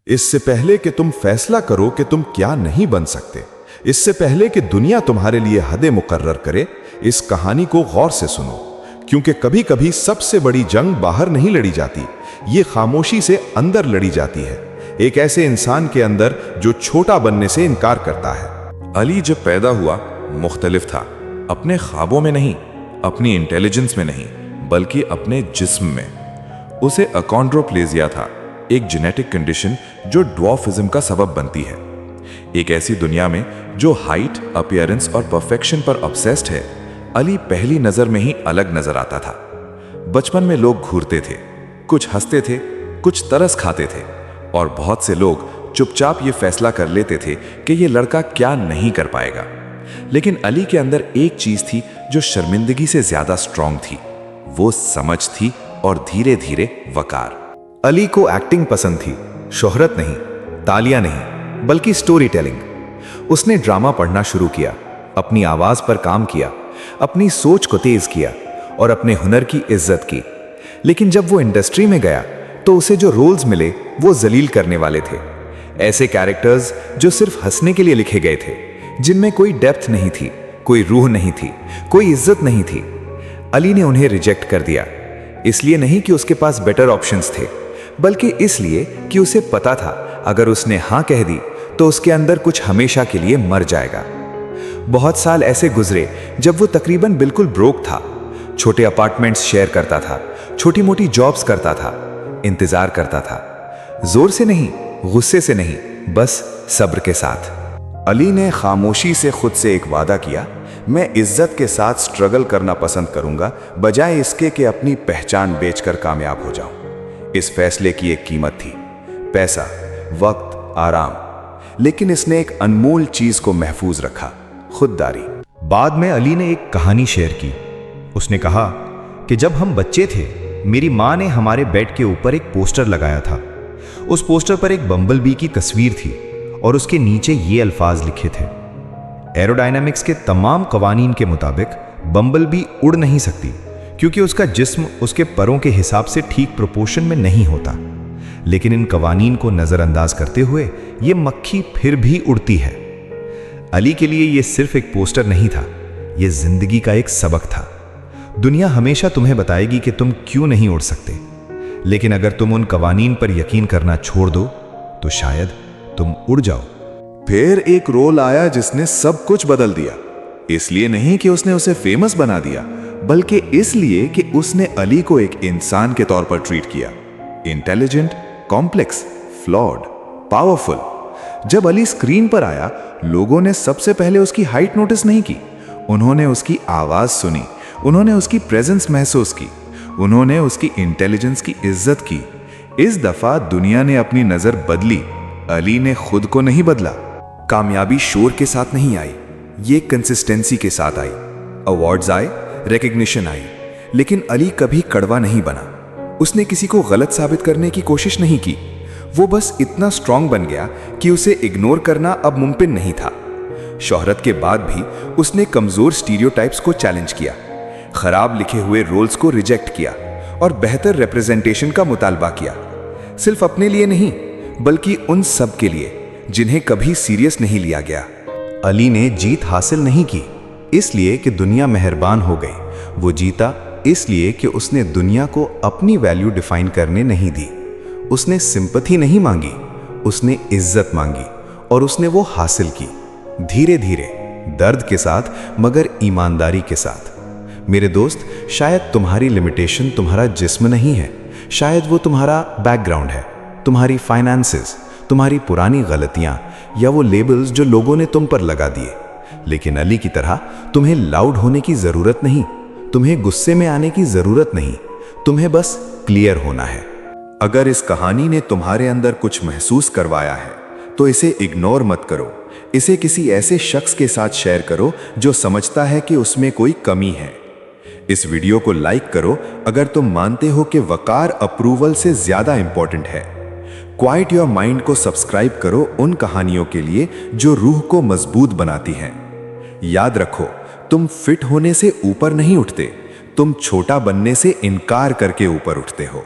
इससे पहले कि तुम फैसला करो कि तुम क्या नहीं बन सकते, इससे पहले कि दुनिया तुम्हारे लिए हदें मुकर्रर करे, इस कहानी को गौर से सुनो, क्योंकि कभी कभी सबसे बड़ी जंग बाहर नहीं लड़ी जाती, ये खामोशी से अंदर लड़ी जाती है, एक ऐसे इंसान के अंदर जो छोटा बनने से इनकार करता है। अली जब पैदा हुआ मुख्तलिफ था, अपने ख्वाबों में नहीं, अपनी इंटेलिजेंस में नहीं, बल्कि अपने जिस्म में। उसे अकॉन्ड्रोप्लेजिया था, एक जेनेटिक कंडीशन जो ड्वार्फिज्म का सबब बनती है। एक ऐसी दुनिया में जो हाइट, अपीयरेंस और परफेक्शन पर ऑब्सेस्ड है, अली पहली नजर में ही अलग नजर आता था। बचपन में लोग घूरते थे, कुछ हंसते थे, कुछ तरस खाते थे, और बहुत से लोग चुपचाप ये फैसला कर लेते थे कि ये लड़का क्या नहीं कर पाएगा। लेकिन अली के अंदर एक चीज थी जो शर्मिंदगी से ज्यादा स्ट्रांग थी, वो समझ थी और धीरे धीरे वकार। अली को एक्टिंग पसंद थी, शोहरत नहीं, तालियां नहीं, बल्कि स्टोरी टेलिंग। उसने ड्रामा पढ़ना शुरू किया, अपनी आवाज पर काम किया, अपनी सोच को तेज किया और अपने हुनर की इज्जत की। लेकिन जब वो इंडस्ट्री में गया तो उसे जो रोल्स मिले वो जलील करने वाले थे। ऐसे कैरेक्टर्स जो सिर्फ हंसने के लिए लिखे गए थे, जिनमें कोई डेप्थ नहीं थी, कोई रूह नहीं थी, कोई इज्जत नहीं थी। अली ने उन्हें रिजेक्ट कर दिया, इसलिए नहीं कि उसके पास बेटर ऑप्शंस थे, बल्कि इसलिए कि उसे पता था अगर उसने हां कह दी तो उसके अंदर कुछ हमेशा के लिए मर जाएगा। बहुत साल ऐसे गुजरे जब वो तकरीबन बिल्कुल ब्रोक था, छोटे अपार्टमेंट्स शेयर करता था, छोटी मोटी जॉब्स करता था, इंतजार करता था, जोर से नहीं, गुस्से से नहीं, बस सब्र के साथ। अली ने खामोशी से खुद से एक वादा किया, मैं इज्जत के साथ स्ट्रगल करना पसंद करूंगा, बजाय इसके कि अपनी पहचान बेचकर कामयाब हो जाऊं। इस फैसले की एक कीमत थी, पैसा, वक्त, आराम, लेकिन इसने एक अनमोल चीज को महफूज रखा, खुददारी। बाद में अली ने एक कहानी शेयर की। उसने कहा कि जब हम बच्चे थे, मेरी माँ ने हमारे बेड के ऊपर एक पोस्टर लगाया था। उस पोस्टर पर एक बम्बलबी की तस्वीर थी और उसके नीचे ये अल्फाज लिखे थे, एरोडायनामिक्स के तमाम कवानीन के मुताबिक बम्बलबी उड़ नहीं सकती क्योंकि उसका जिस्म उसके परों के हिसाब से ठीक प्रोपोर्शन में नहीं होता। लेकिन इन कवानीन को नजरअंदाज करते हुए ये मक्खी फिर भी उड़ती है। अली के लिए ये सिर्फ एक पोस्टर नहीं था, ये जिंदगी का एक सबक था। दुनिया हमेशा तुम्हें बताएगी कि तुम क्यों नहीं उड़ सकते, लेकिन अगर तुम उन कवानीन पर यकीन करना छोड़ दो तो शायद तुम उड़ जाओ। फिर एक रोल आया जिसने सब कुछ बदल दिया। इसलिए नहीं कि उसने उसे फेमस बना दिया, बल्कि इसलिए कि उसने अली को एक इंसान के तौर पर ट्रीट किया। Intelligent, complex, flawed, powerful. जब अली स्क्रीन पर आया, लोगों ने सबसे पहले उसकी हाइट नोटिस नहीं की, उन्होंने उसकी आवाज सुनी, उन्होंने उसकी प्रेजेंस महसूस की, उन्होंने उसकी इंटेलिजेंस की इज्जत की। इस दफा दुनिया ने अपनी नजर बदली, अली ने खुद को नहीं बदला। कामयाबी शोर के साथ नहीं आई, ये कंसिस्टेंसी के साथ आई। अवार्ड्स आए, रिकग्निशन आई, लेकिन अली कभी कड़वा नहीं बना। उसने किसी को गलत साबित करने की कोशिश नहीं की। वो बस इतना स्ट्रांग बन गया कि उसे इग्नोर करना अब मुमकिन नहीं था। शोहरत के बाद भी उसने कमजोर स्टीरियोटाइप्स को चैलेंज किया, खराब लिखे हुए रोल्स को रिजेक्ट किया और बेहतर रिप्रेजेंटेशन का मुतालबा किया। सिर्फ अपने लिए नहीं, बल्कि उन सब के लिए जिन्हें कभी सीरियस नहीं लिया गया। अली ने जीत हासिल नहीं की इसलिए कि दुनिया मेहरबान हो गई, वो जीता इसलिए कि उसने दुनिया को अपनी वैल्यू डिफाइन करने नहीं दी। उसने सिंपैथी नहीं मांगी, उसने इज्जत मांगी और उसने वो हासिल की, धीरे धीरे, दर्द के साथ, मगर ईमानदारी के साथ। मेरे दोस्त, शायद तुम्हारी लिमिटेशन तुम्हारा जिस्म नहीं है, शायद वो तुम्हारा बैकग्राउंड है, तुम्हारी फाइनेंसेस, तुम्हारी पुरानी गलतियां या वो लेबल्स जो लोगों ने तुम पर लगा दिए। लेकिन अली की तरह तुम्हें लाउड होने की जरूरत नहीं, तुम्हें गुस्से में आने की जरूरत नहीं, तुम्हें बस क्लियर होना है। अगर इस कहानी ने तुम्हारे अंदर कुछ महसूस करवाया है तो इसे इग्नोर मत करो। इसे किसी ऐसे शख्स के साथ शेयर करो जो समझता है कि उसमें कोई कमी है। इस वीडियो को लाइक करो अगर तुम मानते हो कि वकार अप्रूवल से ज्यादा इंपॉर्टेंट है। क्वाइट योर माइंड को सब्सक्राइब करो उन कहानियों के लिए जो रूह को मजबूत बनाती हैं। याद रखो, तुम फिट होने से ऊपर नहीं उठते, तुम छोटा बनने से इनकार करके ऊपर उठते हो।